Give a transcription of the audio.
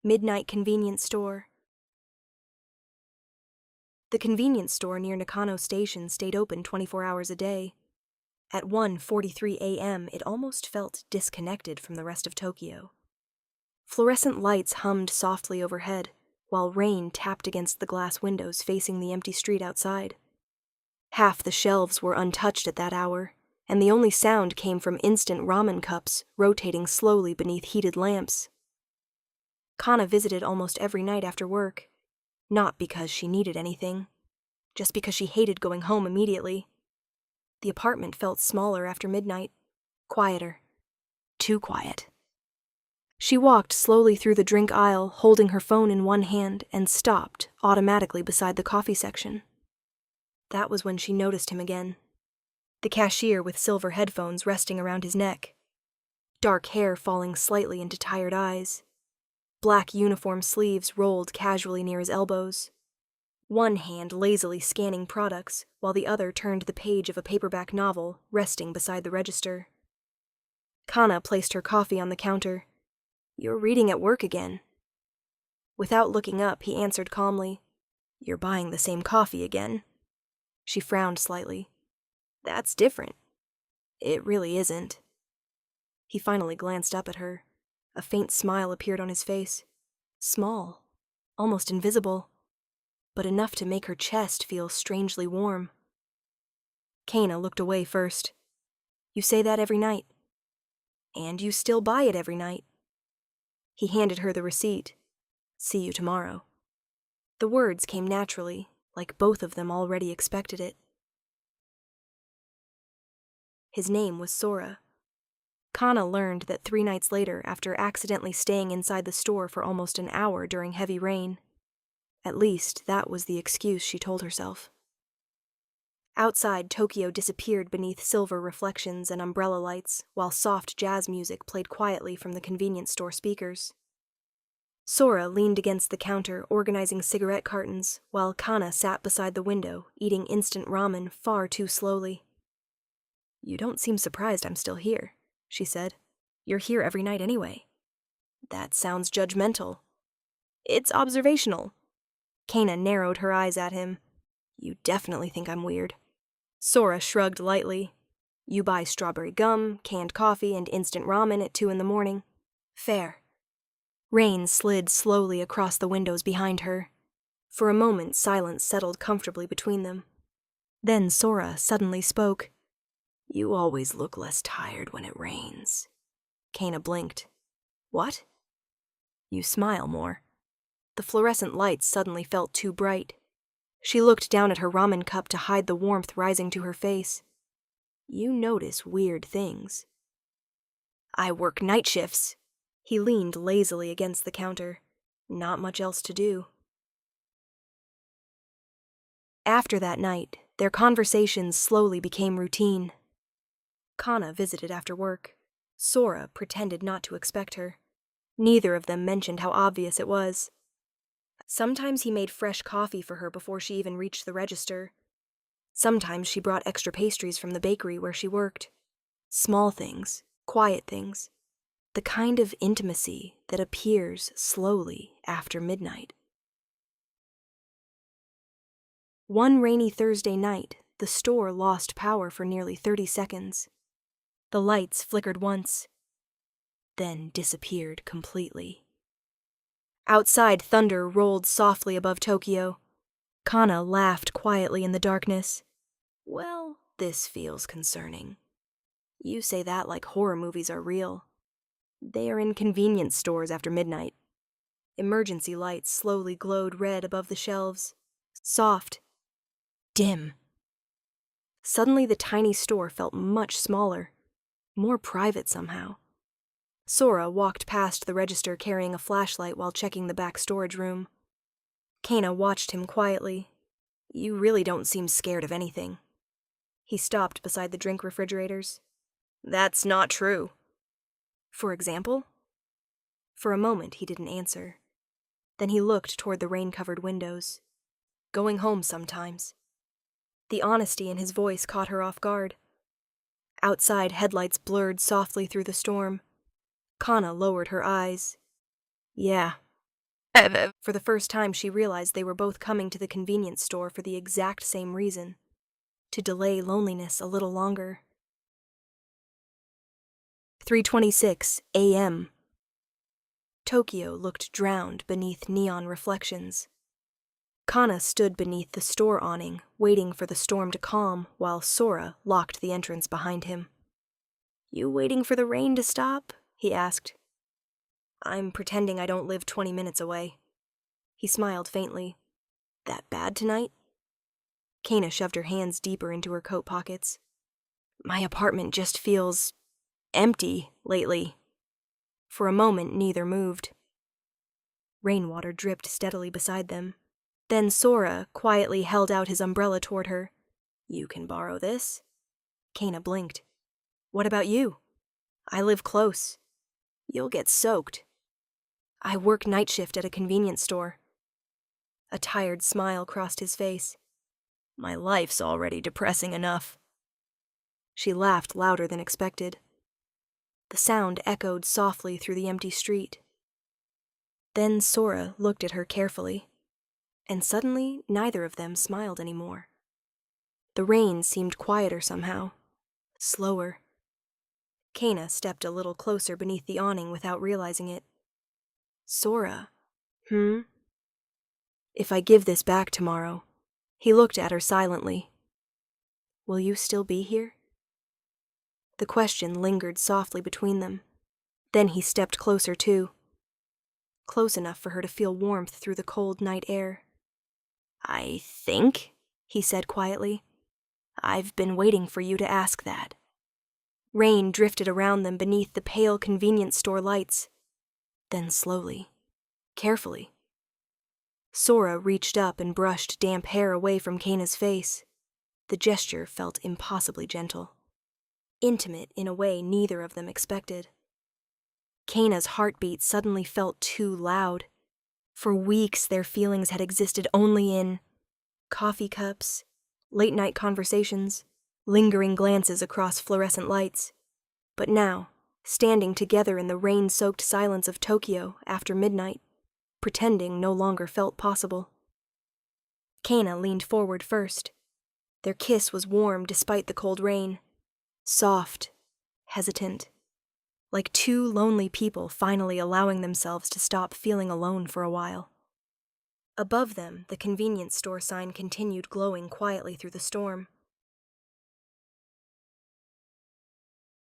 Midnight convenience store. The convenience store near Nakano Station stayed open 24 hours a day. At 1:43 a.m., it almost felt disconnected from the rest of Tokyo. Fluorescent lights hummed softly overhead, while rain tapped against the glass windows facing the empty street outside. Half the shelves were untouched at that hour, and the only sound came from instant ramen cups rotating slowly beneath heated lamps. Kana visited almost every night after work, not because she needed anything, just because she hated going home immediately. The apartment felt smaller after midnight, quieter, too quiet. She walked slowly through the drink aisle, holding her phone in one hand, and stopped automatically beside the coffee section. That was when she noticed him again. The cashier with silver headphones resting around his neck, dark hair falling slightly into tired eyes, black uniform sleeves rolled casually near his elbows, one hand lazily scanning products while the other turned the page of a paperback novel resting beside the register. Kana placed her coffee on the counter. "You're reading at work again." Without looking up, he answered calmly, "You're buying the same coffee again." She frowned slightly. "That's different." "It really isn't." He finally glanced up at her. A faint smile appeared on his face. Small, almost invisible, but enough to make her chest feel strangely warm. Kana looked away first. "You say that every night. And you still buy it every night." He handed her the receipt. "See you tomorrow." The words came naturally, like both of them already expected it. His name was Sora. Kana learned that 3 nights later after accidentally staying inside the store for almost an hour during heavy rain. At least, that was the excuse she told herself. Outside, Tokyo disappeared beneath silver reflections and umbrella lights, while soft jazz music played quietly from the convenience store speakers. Sora leaned against the counter, organizing cigarette cartons, while Kana sat beside the window, eating instant ramen far too slowly. "You don't seem surprised I'm still here," she said. "You're here every night anyway." "That sounds judgmental." "It's observational." Kana narrowed her eyes at him. "You definitely think I'm weird." Sora shrugged lightly. "You buy strawberry gum, canned coffee, and instant ramen at 2 in the morning. Fair." Rain slid slowly across the windows behind her. For a moment, silence settled comfortably between them. Then Sora suddenly spoke. "You always look less tired when it rains." Kana blinked. "What?" "You smile more." The fluorescent lights suddenly felt too bright. She looked down at her ramen cup to hide the warmth rising to her face. "You notice weird things." "I work night shifts." He leaned lazily against the counter. Not much else to do. After that night, their conversations slowly became routine. Kana visited after work. Sora pretended not to expect her. Neither of them mentioned how obvious it was. Sometimes he made fresh coffee for her before she even reached the register. Sometimes she brought extra pastries from the bakery where she worked. Small things, quiet things. The kind of intimacy that appears slowly after midnight. One rainy Thursday night, the store lost power for nearly 30 seconds. The lights flickered once, then disappeared completely. Outside, thunder rolled softly above Tokyo. Kana laughed quietly in the darkness. "Well, this feels concerning. You say that like horror movies are real. They are in convenience stores after midnight." Emergency lights slowly glowed red above the shelves. Soft. Dim. Suddenly the tiny store felt much smaller. More private somehow. Sora walked past the register carrying a flashlight while checking the back storage room. Kana watched him quietly. "You really don't seem scared of anything." He stopped beside the drink refrigerators. "That's not true." "For example?" For a moment he didn't answer. Then he looked toward the rain-covered windows. "Going home sometimes." The honesty in his voice caught her off guard. Outside, headlights blurred softly through the storm. Kana lowered her eyes. "Yeah, For the first time, she realized they were both coming to the convenience store for the exact same reason: to delay loneliness a little longer. 3:26 a.m. Tokyo looked drowned beneath neon reflections. Kana stood beneath the store awning, waiting for the storm to calm, while Sora locked the entrance behind him. "You waiting for the rain to stop?" he asked. "I'm pretending I don't live 20 minutes away." He smiled faintly. "That bad tonight?" Kana shoved her hands deeper into her coat pockets. "My apartment just feels empty lately." For a moment, neither moved. Rainwater dripped steadily beside them. Then Sora quietly held out his umbrella toward her. "You can borrow this." Kana blinked. "What about you?" "I live close." "You'll get soaked." "I work night shift at a convenience store." A tired smile crossed his face. "My life's already depressing enough." She laughed louder than expected. The sound echoed softly through the empty street. Then Sora looked at her carefully, and suddenly neither of them smiled anymore. The rain seemed quieter somehow, slower. Kana stepped a little closer beneath the awning without realizing it. "Sora." "If I give this back tomorrow," he looked at her silently, "will you still be here?" The question lingered softly between them. Then he stepped closer too. Close enough for her to feel warmth through the cold night air. "I think," he said quietly, "I've been waiting for you to ask that." Rain drifted around them beneath the pale convenience store lights. Then slowly, carefully, Sora reached up and brushed damp hair away from Kana's face. The gesture felt impossibly gentle, intimate in a way neither of them expected. Kana's heartbeat suddenly felt too loud. For weeks, their feelings had existed only in coffee cups, late-night conversations, lingering glances across fluorescent lights. But now, standing together in the rain-soaked silence of Tokyo after midnight, pretending no longer felt possible. Kana leaned forward first. Their kiss was warm despite the cold rain. Soft, hesitant. Like two lonely people finally allowing themselves to stop feeling alone for a while. Above them, the convenience store sign continued glowing quietly through the storm.